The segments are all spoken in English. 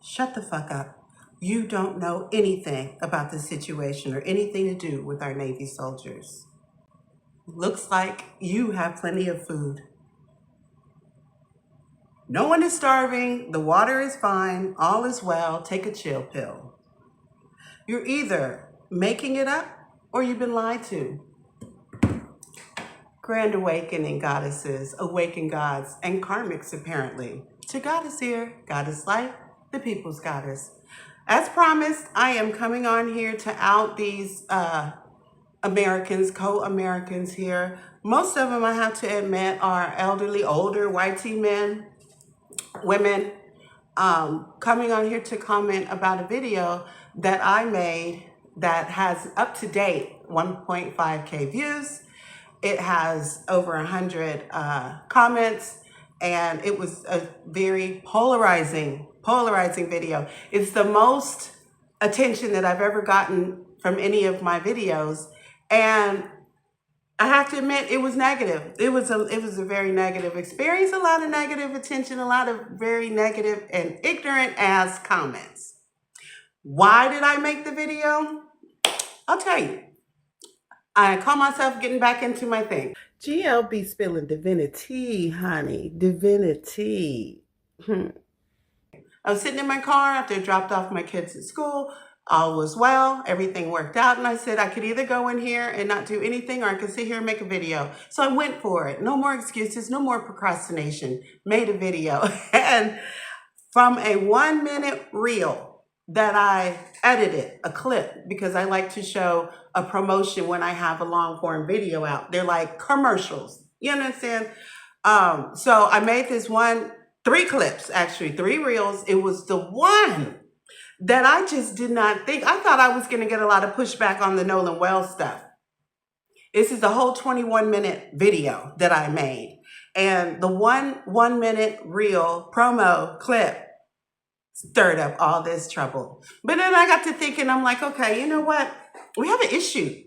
Shut the fuck up. You don't know anything about the situation or anything to do with our Navy soldiers. Looks like you have plenty of food. No one is starving, the water is fine, all is well, take a chill pill. You're either making it up or you've been lied to. Grand awakening, goddesses, awaken gods, and karmics apparently. To Goddess here, goddessLyphe, the people's goddess. As promised, I am coming on here to out these Americans, co-Americans here. Most of them, I have to admit, are elderly, older, whitey men, women, coming on here to comment about a video that I made that has up to date 1.5K views. It has over 100 comments, and it was a very polarizing video. It's the most attention that I've ever gotten from any of my videos, and I have to admit it was negative. It was a very negative experience, a lot of negative attention, a lot of very negative and ignorant ass comments. Why did I make the video? I'll tell you. I call myself getting back into my thing. GL be spilling divinity, honey. Divinity. I was sitting in my car after I dropped off my kids at school. All was well. Everything worked out. And I said I could either go in here and not do anything, or I could sit here and make a video. So I went for it. No more excuses. No more procrastination. Made a video. And from a 1-minute reel that I edited, a clip, because I like to show a promotion when I have a long form video out. They're like commercials. You understand? So I made this 3 clips, actually, 3 reels. It was the one that I just did not think. I thought I was going to get a lot of pushback on the Nolan Wells stuff. This is the whole 21-minute video that I made. And the 1-minute reel promo clip stirred up all this trouble. But then I got to thinking, I'm like, okay, you know what? We have an issue.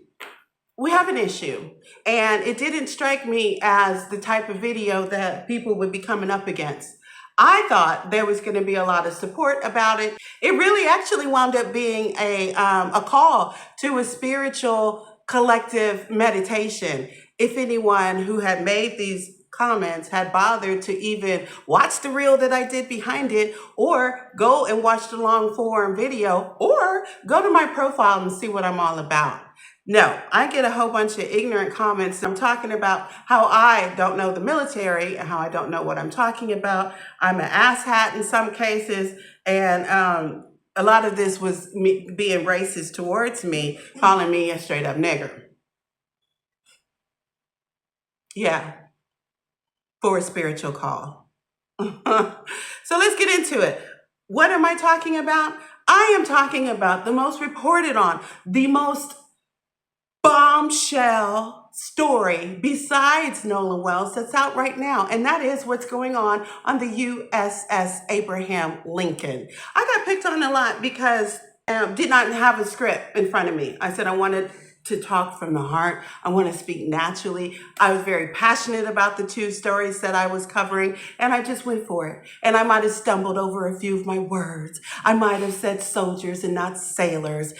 We have an issue. And it didn't strike me as the type of video that people would be coming up against. I thought there was going to be a lot of support about it. It really actually wound up being a call to a spiritual collective meditation. If anyone who had made these comments had bothered to even watch the reel that I did behind it, or go and watch the long form video, or go to my profile and see what I'm all about. No, I get a whole bunch of ignorant comments. I'm talking about how I don't know the military and how I don't know what I'm talking about. I'm an asshat in some cases. And a lot of this was me being racist towards me, calling me a straight up nigger. Yeah, for a spiritual call. So let's get into it. What am I talking about? I am talking about the most reported on, the most bombshell story besides Nolan Wells that's out right now, and that is what's going on the USS Abraham Lincoln. I got picked on a lot because I did not have a script in front of me. I said I wanted to talk from the heart. I want to speak naturally. I was very passionate about the 2 stories that I was covering, and I just went for it. And I might have stumbled over a few of my words. I might have said soldiers and not sailors.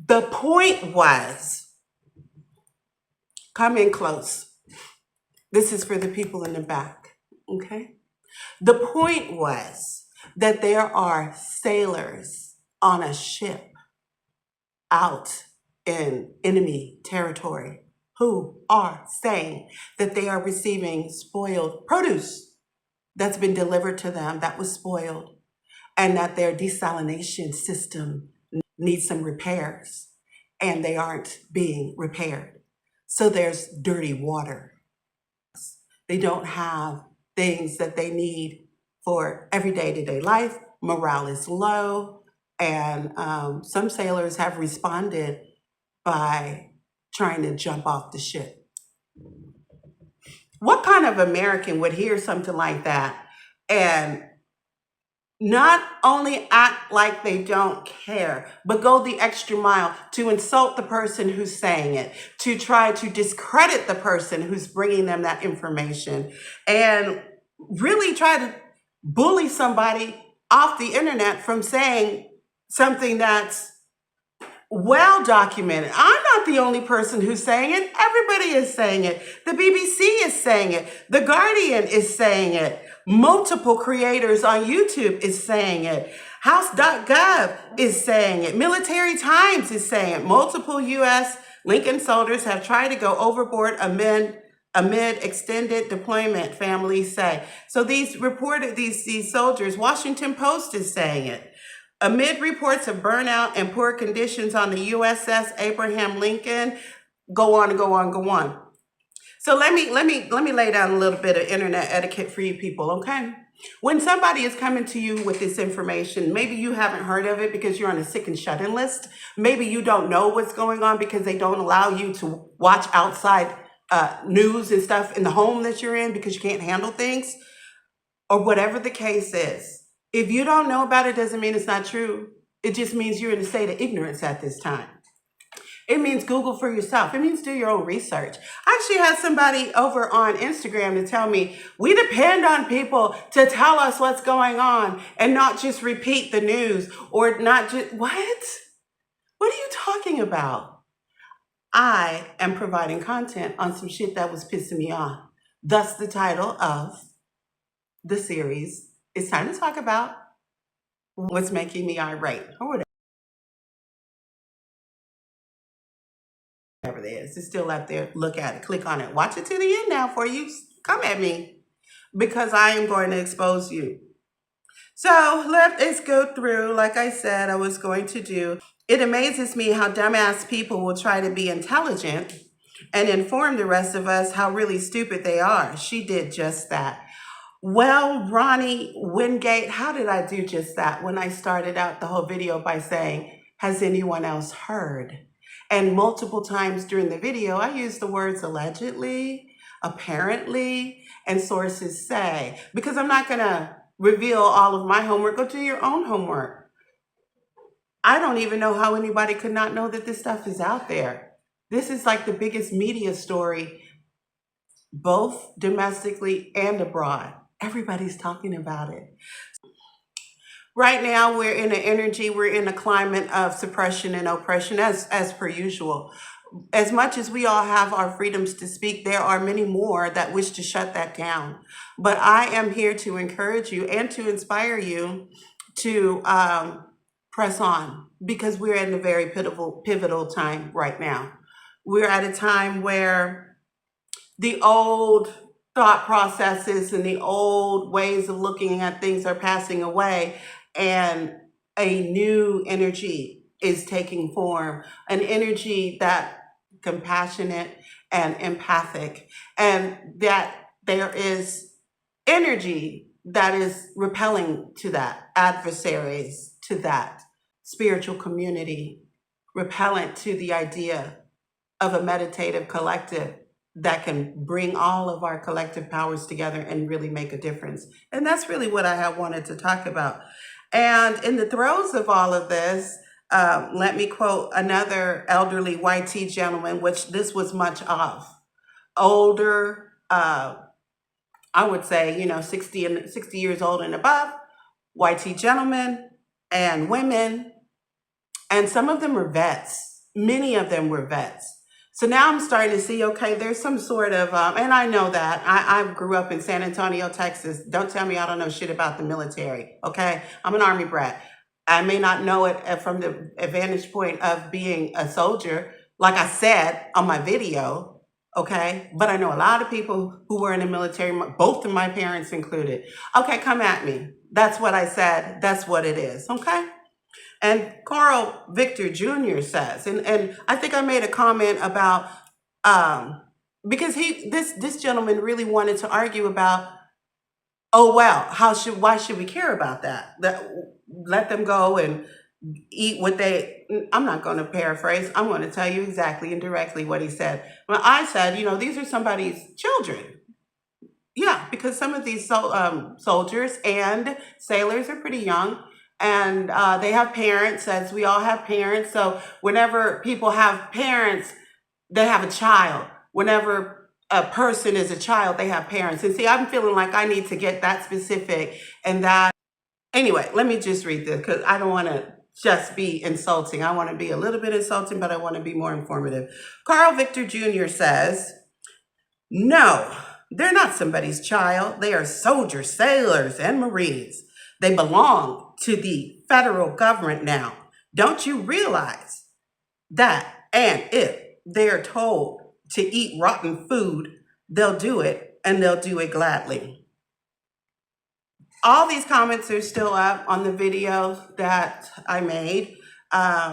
The point was, come in close. This is for the people in the back, okay? The point was that there are sailors on a ship out in enemy territory who are saying that they are receiving spoiled produce that's been delivered to them that was spoiled, and that their desalination system needs some repairs, and they aren't being repaired. So there's dirty water. They don't have things that they need for everyday to-day life. Morale is low, and some sailors have responded by trying to jump off the ship. What kind of American would hear something like that and not only act like they don't care, but go the extra mile to insult the person who's saying it, to try to discredit the person who's bringing them that information, and really try to bully somebody off the internet from saying something that's well documented. I'm not the only person who's saying it. Everybody is saying it. The BBC is saying it. The Guardian is saying it. Multiple creators on YouTube is saying it. House.gov is saying it. Military Times is saying it. Multiple U.S. Lincoln soldiers have tried to go overboard amid extended deployment, families say. So these soldiers, Washington Post is saying it. Amid reports of burnout and poor conditions on the USS Abraham Lincoln, go on and go on, go on. So let me lay down a little bit of internet etiquette for you people, okay? When somebody is coming to you with this information, maybe you haven't heard of it because you're on a sick and shut-in list. Maybe you don't know what's going on because they don't allow you to watch outside news and stuff in the home that you're in because you can't handle things, or whatever the case is. If you don't know about it, doesn't mean it's not true. It just means you're in a state of ignorance at this time. It means Google for yourself. It means do your own research. I actually had somebody over on Instagram to tell me, we depend on people to tell us what's going on and not just repeat the news or not just, what? What are you talking about? I am providing content on some shit that was pissing me off. Thus the title of the series. It's time to talk about what's making me irate, or whatever it is. It's still up there. Look at it. Click on it. Watch it to the end now before you come at me, because I am going to expose you. So let's go through, like I said I was going to do. It amazes me how dumbass people will try to be intelligent and inform the rest of us how really stupid they are. She did just that. Well, Ronnie Wingate, how did I do just that when I started out the whole video by saying, has anyone else heard? And multiple times during the video, I used the words allegedly, apparently, and sources say, because I'm not going to reveal all of my homework. Go do your own homework. I don't even know how anybody could not know that this stuff is out there. This is like the biggest media story, both domestically and abroad. Everybody's talking about it. Right now, we're in an energy, we're in a climate of suppression and oppression, as per usual. As much as we all have our freedoms to speak, there are many more that wish to shut that down. But I am here to encourage you and to inspire you to press on, because we're in a very pivotal time right now. We're at a time where the old thought processes and the old ways of looking at things are passing away, and a new energy is taking form, an energy that compassionate and empathic, and that there is energy that is repelling to that, adversaries to that, spiritual community, repellent to the idea of a meditative collective that can bring all of our collective powers together and really make a difference. And that's really what I have wanted to talk about. And in the throes of all of this, let me quote another elderly white gentleman, which this was much of. Older, I would say, 60 years old and above, white gentlemen and women, and some of them were vets. Many of them were vets. So now I'm starting to see, okay, there's some sort of, and I know that. I grew up in San Antonio, Texas. Don't tell me I don't know shit about the military, okay? I'm an Army brat. I may not know it from the vantage point of being a soldier, like I said on my video, okay? But I know a lot of people who were in the military, both of my parents included. Okay, come at me. That's what I said. That's what it is, okay? And Carl Victor Jr. says, and I think I made a comment about, because this gentleman really wanted to argue about, oh, well, why should we care about that? Let them go and eat what I'm not going to paraphrase. I'm going to tell you exactly and directly what he said. Well, I said, these are somebody's children. Yeah, because some of these soldiers and sailors are pretty young. And they have parents, as we all have parents. So whenever people have parents, they have a child. Whenever a person is a child, they have parents. And see, I'm feeling like I need to get that specific and Anyway, let me just read this because I don't want to just be insulting. I want to be a little bit insulting, but I want to be more informative. Carl Victor Jr. says, no, they're not somebody's child. They are soldiers, sailors, and Marines. They belong to the federal government now. Don't you realize that? And if they're told to eat rotten food, they'll do it, and they'll do it gladly. All these comments are still up on the video that I made.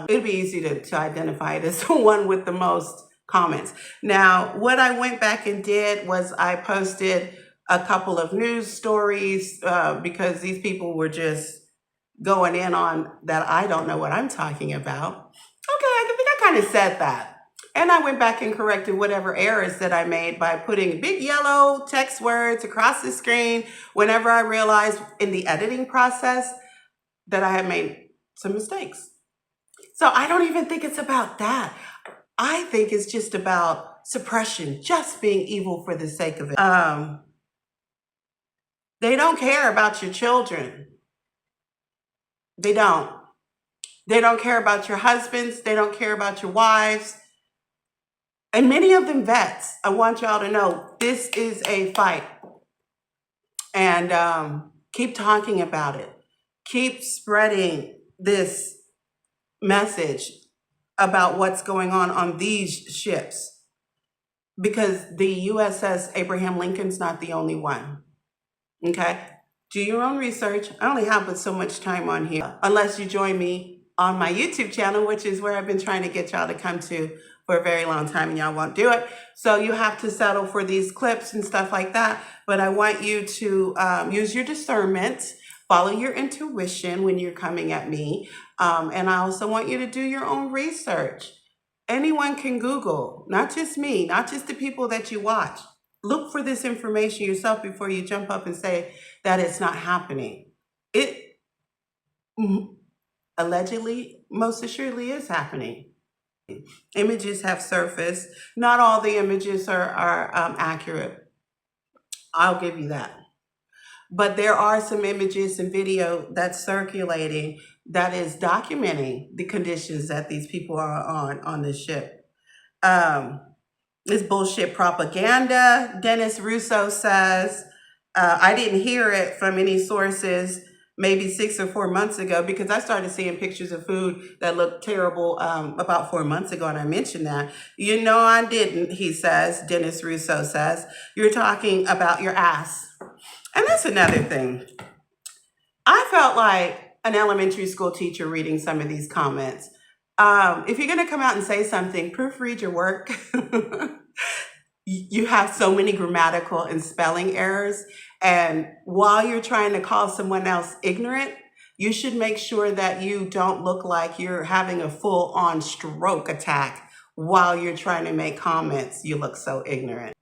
It'd be easy to identify it as the one with the most comments. Now, what I went back and did was I posted a couple of news stories because these people were just going in on that I don't know what I'm talking about. Okay, I think I kind of said that. And I went back and corrected whatever errors that I made by putting big yellow text words across the screen whenever I realized in the editing process that I had made some mistakes. So I don't even think it's about that. I think it's just about suppression, just being evil for the sake of it. They don't care about your children. They don't. They don't care about your husbands. They don't care about your wives. And many of them vets. I want y'all to know this is a fight. And keep talking about it. Keep spreading this message about what's going on these ships. Because the USS Abraham Lincoln's not the only one. Okay? Do your own research. I only have but so much time on here. Unless you join me on my YouTube channel, which is where I've been trying to get y'all to come to for a very long time, and y'all won't do it. So you have to settle for these clips and stuff like that. But I want you to use your discernment, follow your intuition when you're coming at me. And I also want you to do your own research. Anyone can Google, not just me, not just the people that you watch. Look for this information yourself before you jump up and say that it's not happening. It allegedly, most assuredly is happening. Images have surfaced. Not all the images are accurate. I'll give you that. But there are some images and video that's circulating that is documenting the conditions that these people are on this ship. It's bullshit propaganda, Dennis Russo says. I didn't hear it from any sources maybe 6 or 4 months ago because I started seeing pictures of food that looked terrible about 4 months ago, and I mentioned that. You know I didn't, he says, Dennis Russo says. You're talking about your ass. And that's another thing. I felt like an elementary school teacher reading some of these comments. If you're going to come out and say something, proofread your work. You have so many grammatical and spelling errors. And while you're trying to call someone else ignorant, you should make sure that you don't look like you're having a full-on stroke attack while you're trying to make comments. You look so ignorant.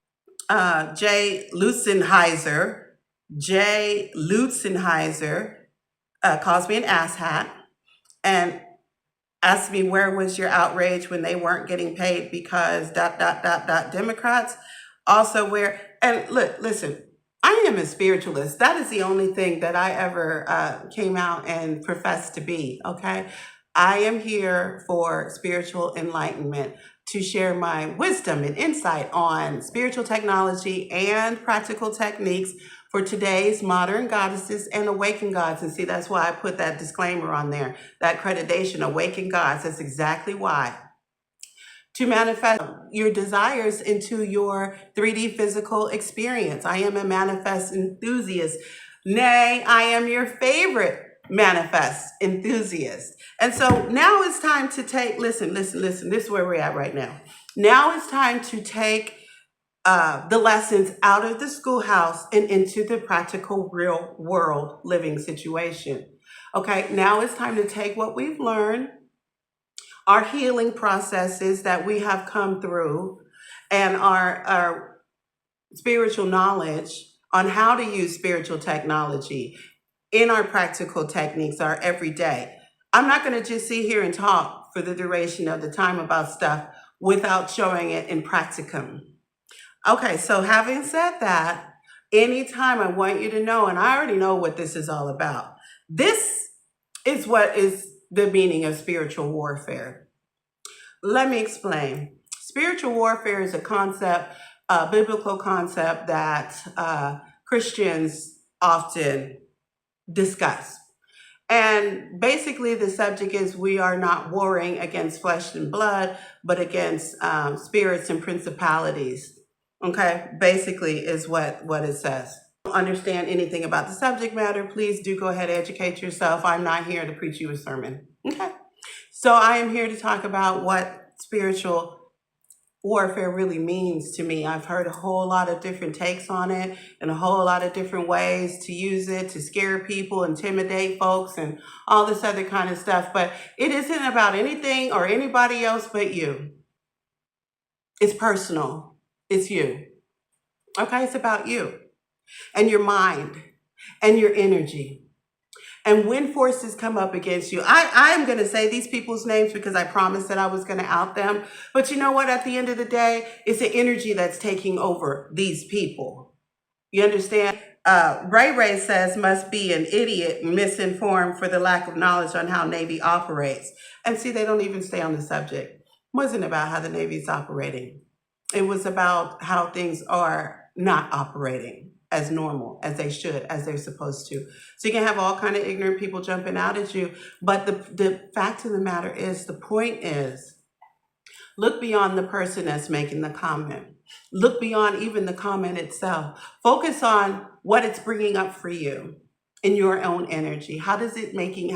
Jay Lutzenheiser calls me an asshat and asked me where was your outrage when they weren't getting paid because ... Democrats. Also where, and look, listen, I am a spiritualist. That is the only thing that I ever came out and professed to be, okay? I am here for spiritual enlightenment, to share my wisdom and insight on spiritual technology and practical techniques for today's modern goddesses and awakened gods. And see, that's why I put that disclaimer on there, that accreditation, awakened gods. That's exactly why. To manifest your desires into your 3D physical experience. I am a manifest enthusiast. Nay, I am your favorite manifest enthusiast. And so now it's time to take, listen, this is where we're at right now. Now it's time to take the lessons out of the schoolhouse and into the practical real world living situation. Okay, now it's time to take what we've learned, our healing processes that we have come through, and our spiritual knowledge on how to use spiritual technology in our practical techniques, our everyday. I'm not going to just sit here and talk for the duration of the time about stuff without showing it in practicum. Okay, so having said that, anytime I want you to know, and I already know what this is all about. This is what is the meaning of spiritual warfare. Let me explain. Spiritual warfare is a concept, a biblical concept that Christians often discuss. And basically, the subject is we are not warring against flesh and blood, but against spirits and principalities. Okay, basically, is what it says. Understand anything about the subject matter, please do go ahead and educate yourself. I'm not here to preach you a sermon. Okay, so I am here to talk about what spiritual warfare really means to me. I've heard a whole lot of different takes on it and a whole lot of different ways to use it to scare people, intimidate folks, and all this other kind of stuff. But it isn't about anything or anybody else but you. It's personal. It's you. Okay, it's about you and your mind and your energy. And when forces come up against you, I am going to say these people's names because I promised that I was going to out them. But you know what? At the end of the day, it's the energy that's taking over these people. You understand? Ray says must be an idiot and misinformed for the lack of knowledge on how Navy operates. And see, they don't even stay on the subject. It wasn't about how the Navy's operating. It was about how things are not operating as normal, as they should, as they're supposed to. So you can have all kind of ignorant people jumping out at you. But the fact of the matter is, the point is, look beyond the person that's making the comment. Look beyond even the comment itself. Focus on what it's bringing up for you in your own energy. How is it making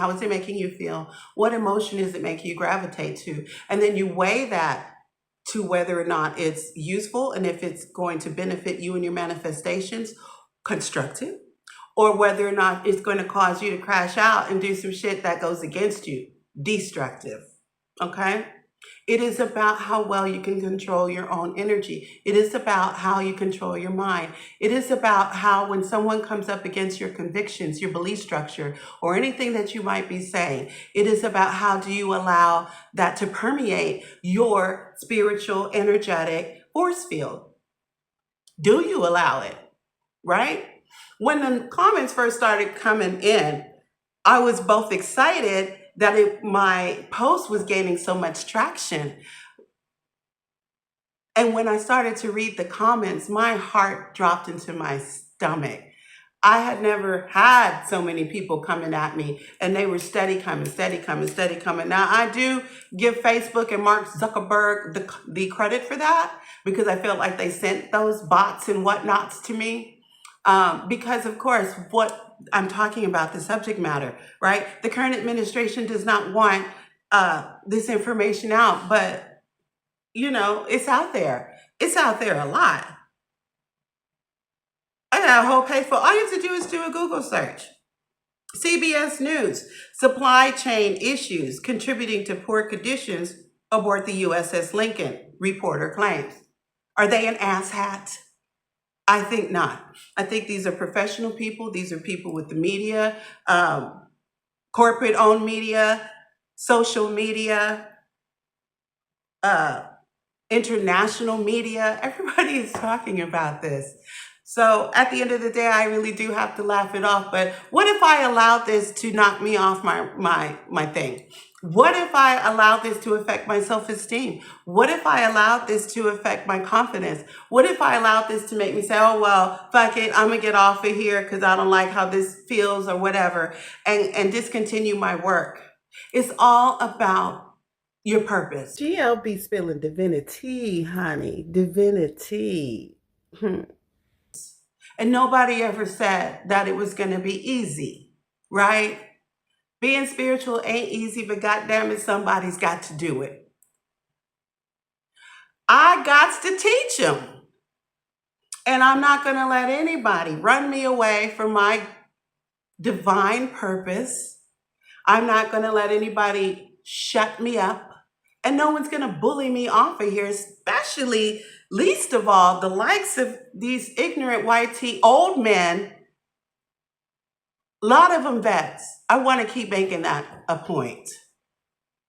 you feel? What emotion is it making you gravitate to? And then you weigh that to whether or not it's useful and if it's going to benefit you and your manifestations, constructive, or whether or not it's going to cause you to crash out and do some shit that goes against you, destructive. Okay? It is about how well you can control your own energy. It is about how you control your mind. It is about how when someone comes up against your convictions, your belief structure, or anything that you might be saying, it is about how do you allow that to permeate your spiritual, energetic force field. Do you allow it? Right? When the comments first started coming in, I was both excited that my post was gaining so much traction. And when I started to read the comments, my heart dropped into my stomach. I had never had so many people coming at me, and they were steady coming. Now, I do give Facebook and Mark Zuckerberg the credit for that because I felt like they sent those bots and whatnots to me. Because, of course, what I'm talking about, the subject matter, right? The current administration does not want this information out, but, you know, it's out there. It's out there a lot. I got a whole page for all you have to do is do a Google search. CBS News, supply chain issues contributing to poor conditions aboard the USS Lincoln, reporter claims. Are they an asshat? I think not. I think these are professional people. These are people with the media, corporate-owned media, social media, international media. Everybody is talking about this. So at the end of the day, I really do have to laugh it off. But what if I allowed this to knock me off my thing? What if I allowed this to affect my self-esteem? What if I allowed this to affect my confidence? What if I allowed this to make me say, oh, well, fuck it, I'm gonna get off of here because I don't like how this feels or whatever, and discontinue my work? It's all about your purpose. GLB spilling divinity, honey, divinity. And nobody ever said that it was going to be easy, right? Being spiritual ain't easy, but goddamn it, somebody's got to do it. I got to teach them. And I'm not going to let anybody run me away from my divine purpose. I'm not going to let anybody shut me up. And no one's going to bully me off of here, especially, least of all, the likes of these ignorant white tea old men. A lot of them vets. I want to keep making that a point,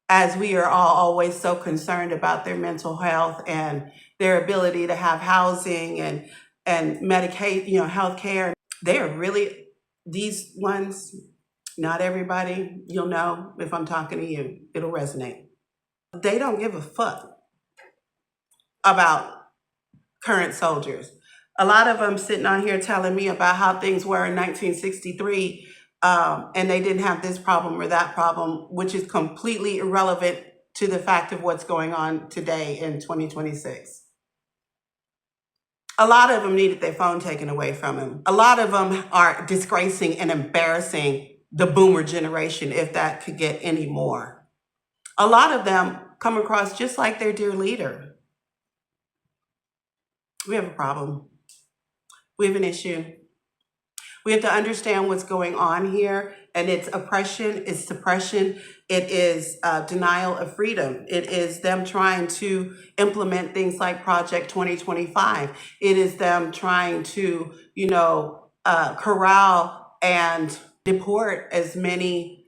as we are all always so concerned about their mental health and their ability to have housing and Medicaid, health care. They are really, these ones, Not everybody, you'll know if I'm talking to you, it'll resonate. They don't give a fuck about current soldiers. A lot of them sitting on here telling me about how things were in 1963, and they didn't have this problem or that problem, which is completely irrelevant to the fact of what's going on today in 2026. A lot of them needed their phone taken away from them. A lot of them are disgracing and embarrassing the boomer generation, if that could get any more. A lot of them come across just like their dear leader. We have a problem. We have an issue. We have to understand what's going on here, and it's oppression, it's suppression, it is denial of freedom. It is them trying to implement things like Project 2025. It is them trying to, corral and deport as many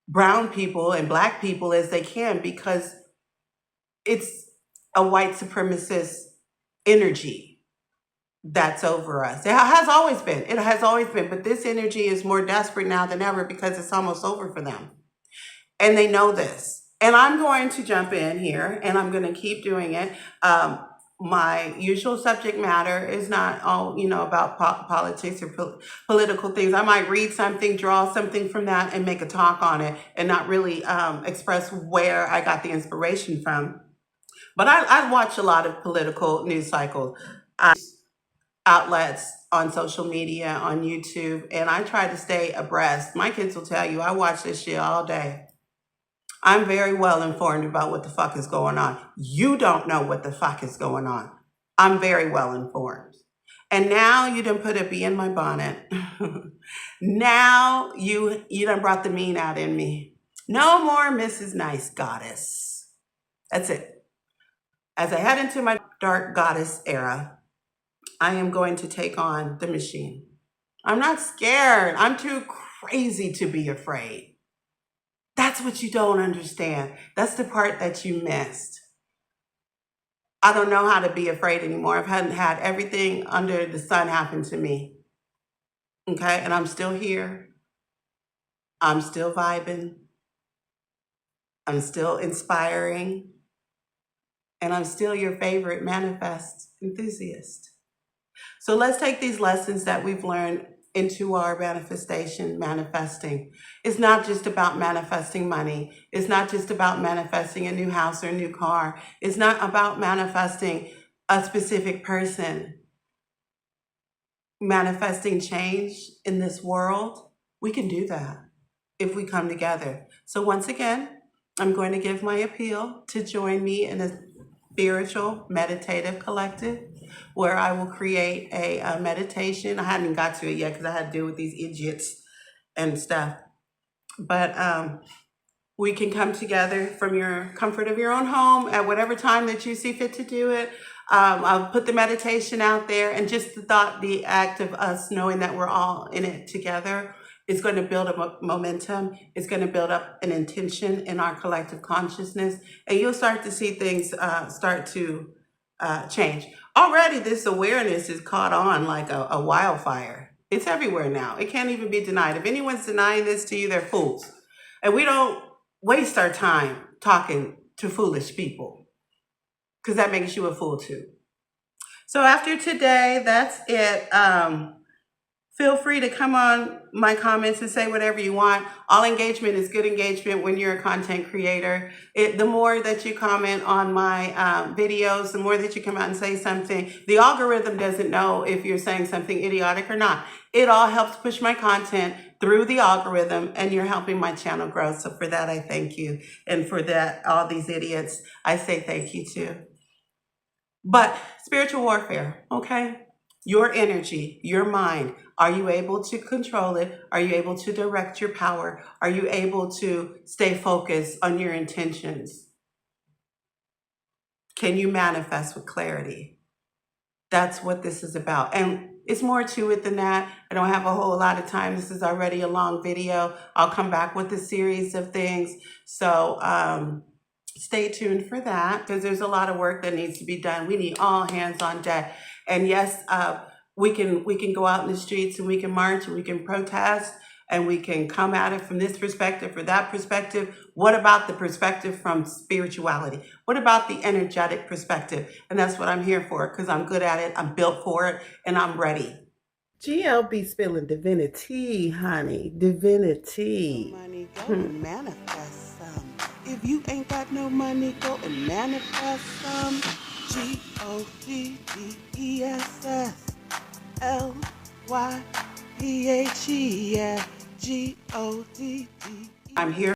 brown people and black people as they can, because it's a white supremacist energy that's over us. It has always been. It has always been. But this energy is more desperate now than ever because it's almost over for them. And they know this. And I'm going to jump in here and I'm going to keep doing it. My usual subject matter is not all, about politics or political things. I might read something, draw something from that and make a talk on it and not really express where I got the inspiration from. But I watch a lot of political news cycles. Outlets on social media, on YouTube, and I try to stay abreast. My kids will tell you I watch this shit all day. I'm very well informed about what the fuck is going on. You don't know what the fuck is going on. I'm very well informed. And now you done put a bee in my bonnet. Now you done brought the mean out in me. No more Mrs. Nice Goddess. That's it. As I head into my dark goddess era, I am going to take on the machine. I'm not scared. I'm too crazy to be afraid. That's what you don't understand. That's the part that you missed. I don't know how to be afraid anymore. I've had everything under the sun happen to me. Okay, and I'm still here. I'm still vibing. I'm still inspiring. And I'm still your favorite manifest enthusiast. So let's take these lessons that we've learned into our manifesting. It's not just about manifesting money. It's not just about manifesting a new house or a new car. It's not about manifesting a specific person. Manifesting change in this world, we can do that if we come together. So once again, I'm going to give my appeal to join me in a spiritual meditative collective where I will create a meditation. I hadn't got to it yet because I had to deal with these idiots and stuff. But we can come together from your comfort of your own home at whatever time that you see fit to do it. I'll put the meditation out there, and just the act of us knowing that we're all in it together is going to build a momentum. It's going to build up an intention in our collective consciousness, and you'll start to see things start to change. Already this awareness is caught on like a wildfire. It's everywhere now. It can't even be denied. If anyone's denying this to you, they're fools. And we don't waste our time talking to foolish people, because that makes you a fool too. So after today, that's it. Feel free to come on my comments and say whatever you want. All engagement is good engagement when you're a content creator. The more that you comment on my videos, the more that you come out and say something. The algorithm doesn't know if you're saying something idiotic or not. It all helps push my content through the algorithm, and you're helping my channel grow. So for that, I thank you. And for that, all these idiots, I say thank you too. But spiritual warfare, okay? Your energy, your mind, are you able to control it? Are you able to direct your power? Are you able to stay focused on your intentions? Can you manifest with clarity? That's what this is about. And it's more to it than that. I don't have a whole lot of time. This is already a long video. I'll come back with a series of things. So stay tuned for that, because there's a lot of work that needs to be done. We need all hands on deck. And yes, we can go out in the streets and we can march and we can protest and we can come at it from this perspective or that perspective. What about the perspective from spirituality? What about the energetic perspective? And that's what I'm here for, because I'm good at it, I'm built for it, and I'm ready. GL be spilling divinity, honey. Divinity. Money, go and manifest some. If you ain't got no money, go and manifest some. GODDESSLYPHE. I'm here